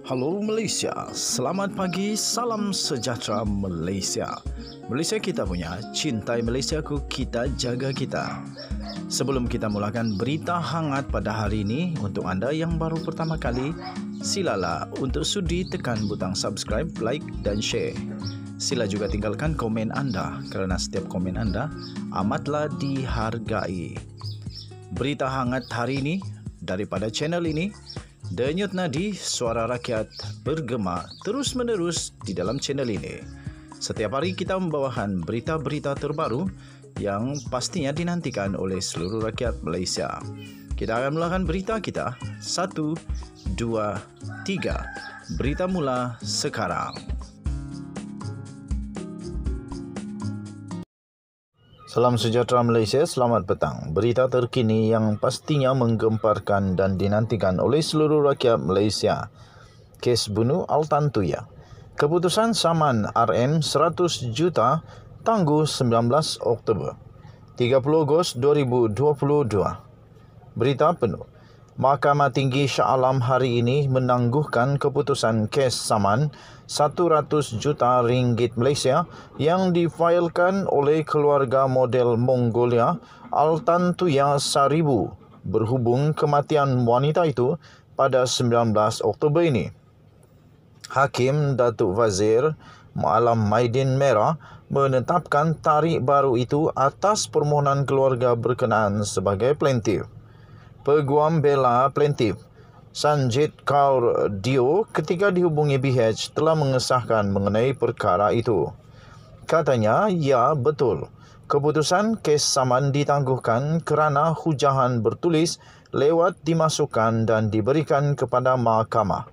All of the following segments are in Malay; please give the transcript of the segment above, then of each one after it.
Halo Malaysia, selamat pagi, salam sejahtera Malaysia. Malaysia kita punya, cintai Malaysiaku, kita jaga kita. Sebelum kita mulakan berita hangat pada hari ini, untuk anda yang baru pertama kali, silalah untuk sudi tekan butang subscribe, like dan share. Sila juga tinggalkan komen anda kerana setiap komen anda amatlah dihargai. Berita hangat hari ini daripada channel ini, Denyut nadi suara rakyat bergema terus-menerus di dalam channel ini. Setiap hari kita membawakan berita-berita terbaru yang pastinya dinantikan oleh seluruh rakyat Malaysia. Kita akan mulakan berita kita. 1, 2, 3. Berita mula sekarang. Salam sejahtera Malaysia, selamat petang. Berita terkini yang pastinya menggemparkan dan dinantikan oleh seluruh rakyat Malaysia. Kes bunuh Altan Tuya. Keputusan saman RM 100 juta tangguh 19 Oktober 30 Ogos 2022. Berita penuh. Mahkamah Tinggi Shah Alam hari ini menangguhkan keputusan kes saman 100 juta ringgit Malaysia yang difailkan oleh keluarga model Mongolia Altan Tuya Saribu berhubung kematian wanita itu pada 19 Oktober ini. Hakim Datuk Wazir Alam Maidin Merah menetapkan tarikh baru itu atas permohonan keluarga berkenaan sebagai plaintiff. Peguam bela plaintiff Sanjit Kaur Dio ketika dihubungi BH telah mengesahkan mengenai perkara itu. Katanya, ya betul, keputusan kes saman ditangguhkan kerana hujahan bertulis lewat dimasukkan dan diberikan kepada mahkamah.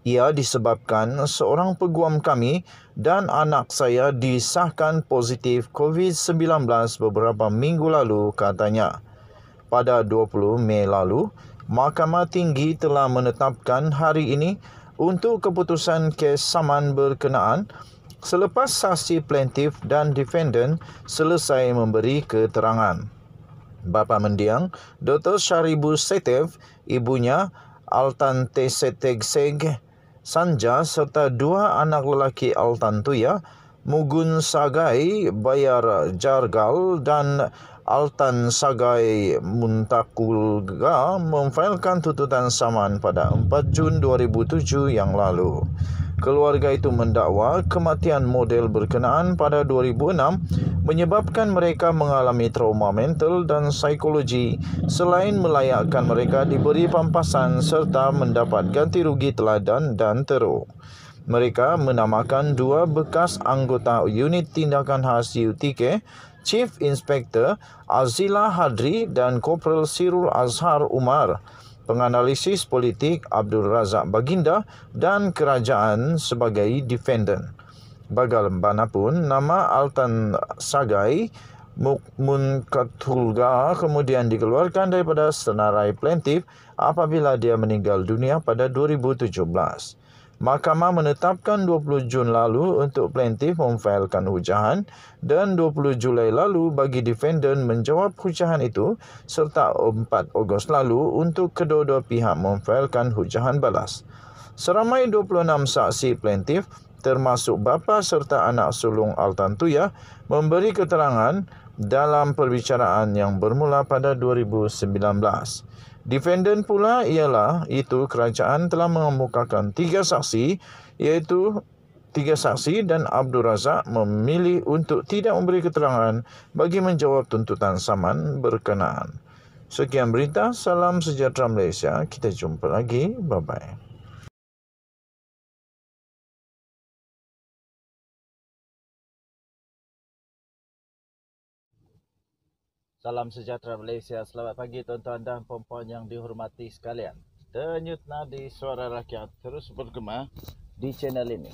Ia disebabkan seorang peguam kami dan anak saya disahkan positif COVID-19 beberapa minggu lalu, katanya. Pada 20 Mei lalu, Mahkamah Tinggi telah menetapkan hari ini untuk keputusan kes saman berkenaan selepas saksi plaintiff dan defendant selesai memberi keterangan. Bapa mendiang Dr. Sharibu Setev, ibunya Altan Tesetegseg Sanja serta dua anak lelaki Altan Tuya, Mugun Sagai Bayar Jargal dan Altan Sagai Muntakulga memfailkan tuntutan saman pada 4 Jun 2007 yang lalu. Keluarga itu mendakwa kematian model berkenaan pada 2006 menyebabkan mereka mengalami trauma mental dan psikologi selain melayakkan mereka diberi pampasan serta mendapat ganti rugi teladan dan teruk. Mereka menamakan dua bekas anggota unit tindakan khas UTK, Chief Inspector Azila Hadri dan Korporal Sirul Azhar Umar, penganalisis politik Abdul Razak Baginda dan kerajaan sebagai defendant. Bagaimanapun, nama Altan Sagai Munkatulga kemudian dikeluarkan daripada senarai plaintiff apabila dia meninggal dunia pada 2017. Mahkamah menetapkan 20 Jun lalu untuk plaintiff memfailkan hujahan dan 20 Julai lalu bagi defendant menjawab hujahan itu serta 4 Ogos lalu untuk kedua-dua pihak memfailkan hujahan balas. Seramai 26 saksi plaintiff termasuk bapa serta anak sulung Altan Tuya memberi keterangan dalam perbicaraan yang bermula pada 2019. Defendant pula ialah itu kerajaan telah mengemukakan 3 saksi iaitu 3 saksi dan Abdul Razak memilih untuk tidak memberi keterangan bagi menjawab tuntutan saman berkenaan. Sekian berita, salam sejahtera Malaysia. Kita jumpa lagi. Bye-bye. Salam sejahtera Malaysia. Selamat pagi tuan-tuan dan puan-puan yang dihormati sekalian. Denyut nadi suara rakyat terus bergema di channel ini.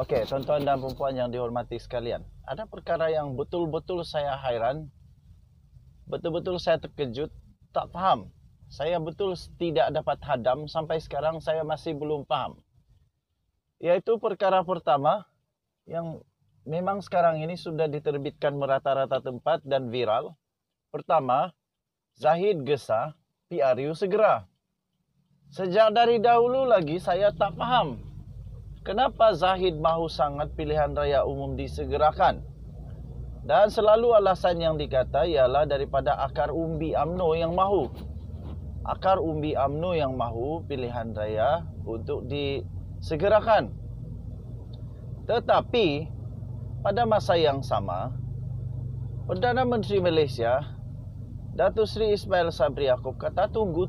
Okey, tuan-tuan dan puan-puan yang dihormati sekalian. Ada perkara yang betul-betul saya hairan. Betul-betul saya terkejut, tak faham. Saya betul tidak dapat hadam sampai sekarang saya masih belum faham. Iaitu perkara pertama yang memang sekarang ini sudah diterbitkan merata-rata tempat dan viral. Pertama, Zahid Gesa, PRU segera. Sejak dari dahulu lagi saya tak faham kenapa Zahid mahu sangat pilihan raya umum disegerakan. Dan selalu alasan yang dikata ialah daripada akar umbi UMNO yang mahu. Akar umbi UMNO yang mahu pilihan raya untuk disegerakan. Tetapi pada masa yang sama, Perdana Menteri Malaysia Datuk Seri Ismail Sabri Yaakob kata tunggu.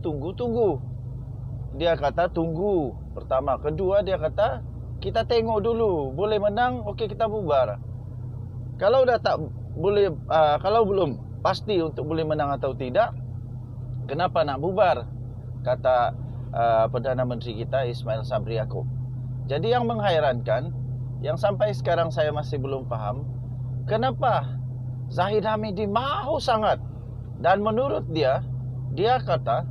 Dia kata tunggu. Pertama, kedua dia kata kita tengok dulu, boleh menang, okey kita bubar. Kalau dah tak boleh, kalau belum pasti untuk boleh menang atau tidak, kenapa nak bubar? Kata Perdana Menteri kita Ismail Sabri Yaakob. Jadi yang menghairankan, yang sampai sekarang saya masih belum faham, kenapa Zahid Hamidi mahu sangat. Dan menurut dia kata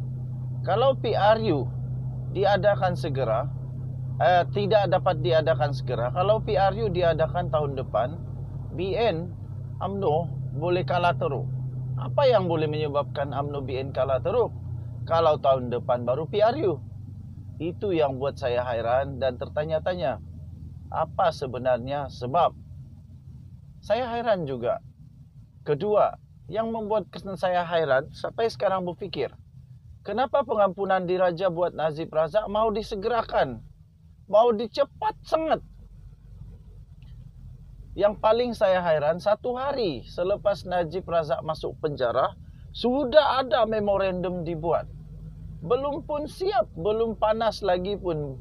kalau PRU diadakan segera, tidak dapat diadakan segera. Kalau PRU diadakan tahun depan, BN UMNO boleh kalah teruk. Apa yang boleh menyebabkan UMNO BN kalah teruk? Kalau tahun depan baru PRU. Itu yang buat saya hairan dan tertanya-tanya. Apa sebenarnya sebab? Saya hairan juga. Kedua, yang membuat saya hairan sampai sekarang berfikir, kenapa pengampunan diraja buat Najib Razak mau disegerakan? Mau dicepat sangat. Yang paling saya hairan, 1 hari selepas Najib Razak masuk penjara, sudah ada memorandum dibuat. Belum pun siap, belum panas lagi pun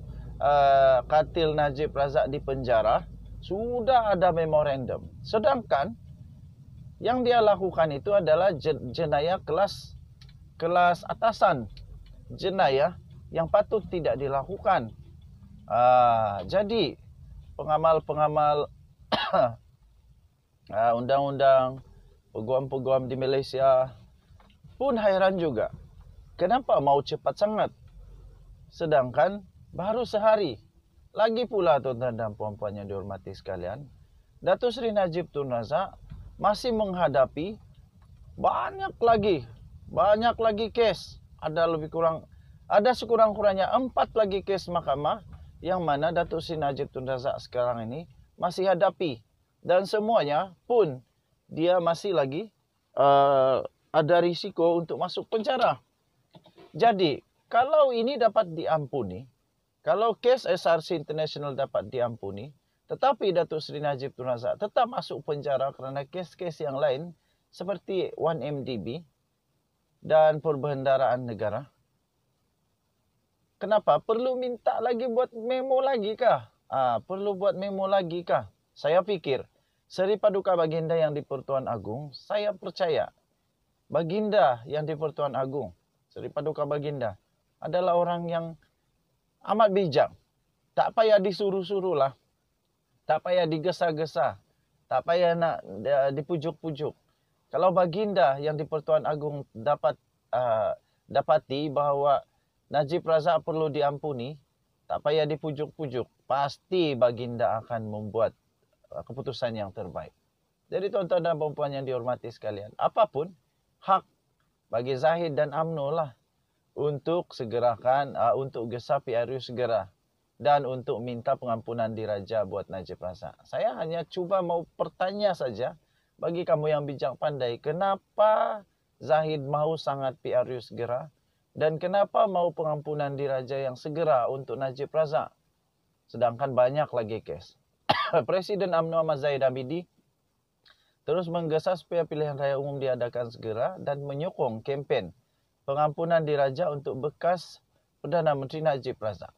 katil Najib Razak di penjara, sudah ada memorandum. Sedangkan yang dia lakukan itu adalah jenayah kelas atasan, jenayah yang patut tidak dilakukan. Jadi pengamal-pengamal undang-undang, peguam-peguam di Malaysia pun hairan juga. Kenapa mau cepat sangat? Sedangkan baru sehari. Lagi pula tuan-tuan dan puan-puan yang dihormati sekalian, Datuk Seri Najib Tun Razak masih menghadapi banyak lagi kes. Ada sekurang-kurangnya 4 lagi kes mahkamah yang mana Datuk Seri Najib Tun Razak sekarang ini masih hadapi. Dan semuanya pun dia masih lagi ada risiko untuk masuk penjara. Jadi, kalau ini dapat diampuni, kalau kes SRC International dapat diampuni, tetapi Datuk Seri Najib Tun Razak tetap masuk penjara kerana kes-kes yang lain seperti 1MDB dan perbendaharaan negara. Kenapa? Perlu minta lagi buat memo lagi kah? Perlu buat memo lagi kah? Saya fikir, Seri Paduka Baginda yang di Pertuan Agong, saya percaya Baginda yang di Pertuan Agong, Seri Paduka Baginda, adalah orang yang amat bijak. Tak payah disuruh-suruh lah. Tak payah digesa-gesa. Tak payah nak dipujuk-pujuk. Kalau Baginda yang di Pertuan Agong dapati bahawa Najib Razak perlu diampuni, tak payah dipujuk-pujuk. Pasti Baginda akan membuat keputusan yang terbaik. Jadi tuan-tuan dan puan-puan yang dihormati sekalian, apapun hak bagi Zahid dan UMNO lah untuk segerakan, untuk gesah PRU segera. Dan untuk minta pengampunan diraja buat Najib Razak. Saya hanya cuba mau bertanya saja bagi kamu yang bijak pandai, kenapa Zahid mahu sangat PRU segera dan kenapa mahu pengampunan diraja yang segera untuk Najib Razak, sedangkan banyak lagi kes. Presiden UMNO Ahmad Zahid Hamidi terus menggesa supaya pilihan raya umum diadakan segera dan menyokong kempen pengampunan diraja untuk bekas Perdana Menteri Najib Razak.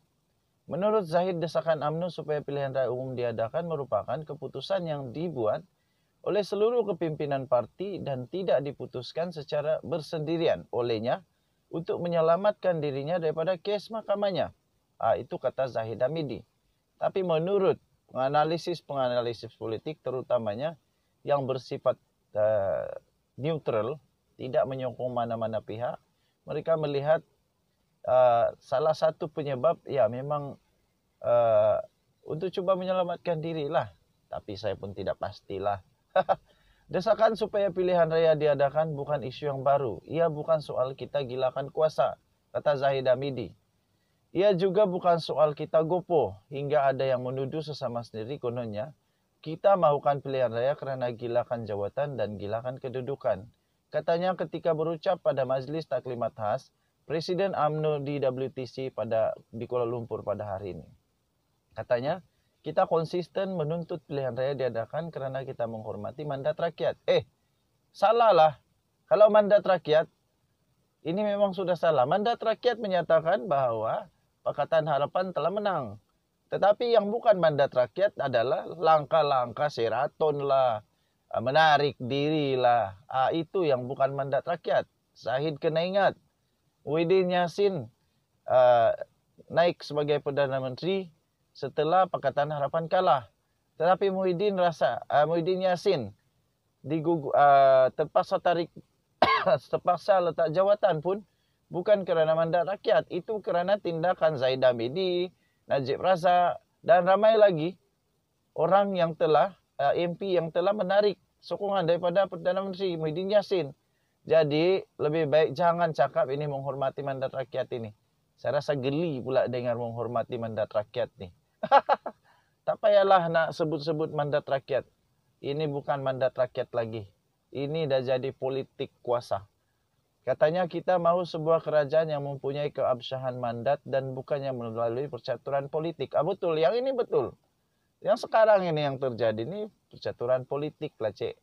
Menurut Zahid, desakan UMNO supaya pilihan raya umum diadakan merupakan keputusan yang dibuat oleh seluruh kepimpinan parti dan tidak diputuskan secara bersendirian olehnya untuk menyelamatkan dirinya daripada kes mahkamahnya. Itu kata Zahid Hamidi. Tapi menurut penganalisis politik terutamanya yang bersifat neutral, tidak menyokong mana-mana pihak, mereka melihat salah satu penyebab ya memang untuk cuba menyelamatkan dirilah, tapi saya pun tidak pastilah. Desakan supaya pilihan raya diadakan bukan isu yang baru. Ia bukan soal kita gilakan kuasa, kata Zahid Hamidi. Ia juga bukan soal kita gopoh hingga ada yang menuduh sesama sendiri kononnya kita melakukan pilihan raya kerana gilakan jawatan dan gilakan kedudukan. Katanya ketika berucap pada Majlis Taklimat Khas Presiden UMNO di WTC di Kuala Lumpur pada hari ini. Katanya, kita konsisten menuntut pilihan raya diadakan kerana kita menghormati mandat rakyat. Salah lah. Kalau mandat rakyat, ini memang sudah salah. Mandat rakyat menyatakan bahawa Pakatan Harapan telah menang. Tetapi yang bukan mandat rakyat adalah langkah-langkah Sheraton lah, menarik diri lah. Itu yang bukan mandat rakyat. Zahid kena ingat, Muhyiddin Yassin naik sebagai Perdana Menteri setelah Pakatan Harapan kalah. Tetapi Muhyiddin Yassin terpaksa letak jawatan pun bukan kerana mandat rakyat. Itu kerana tindakan Zaid Hamidi, Najib Razak dan ramai lagi orang yang telah MP yang telah menarik sokongan daripada Perdana Menteri Muhyiddin Yassin. Jadi lebih baik jangan cakap ini menghormati mandat rakyat ini. Saya rasa geli pula dengar menghormati mandat rakyat ni. Tak payahlah nak sebut-sebut mandat rakyat. Ini bukan mandat rakyat lagi. Ini dah jadi politik kuasa. Katanya kita mahu sebuah kerajaan yang mempunyai keabsahan mandat dan bukannya melalui percaturan politik. Betul, yang ini betul. Yang sekarang ini yang terjadi ini percaturan politik lah, Cik.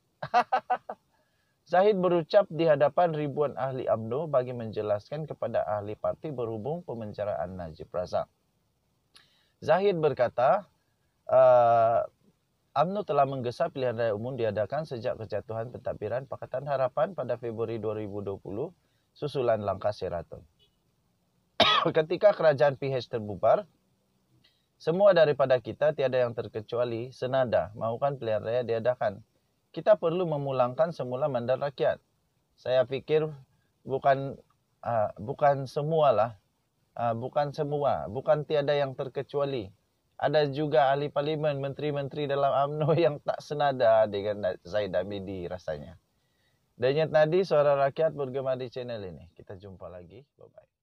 Zahid berucap di hadapan ribuan ahli UMNO bagi menjelaskan kepada ahli parti berhubung pemenjaraan Najib Razak. Zahid berkata, UMNO telah menggesa pilihan raya umum diadakan sejak kejatuhan pentadbiran Pakatan Harapan pada Februari 2020 susulan langkah Sheraton. Ketika kerajaan PH terbubar, semua daripada kita tiada yang terkecuali senada mahukan pilihan raya diadakan. Kita perlu memulangkan semula mandat rakyat. Saya fikir bukan semua, bukan tiada yang terkecuali. Ada juga ahli parlimen, menteri-menteri dalam UMNO yang tak senada dengan Zaid Hamidi rasanya. Denyut nadi suara rakyat bergema di channel ini. Kita jumpa lagi. Bye-bye.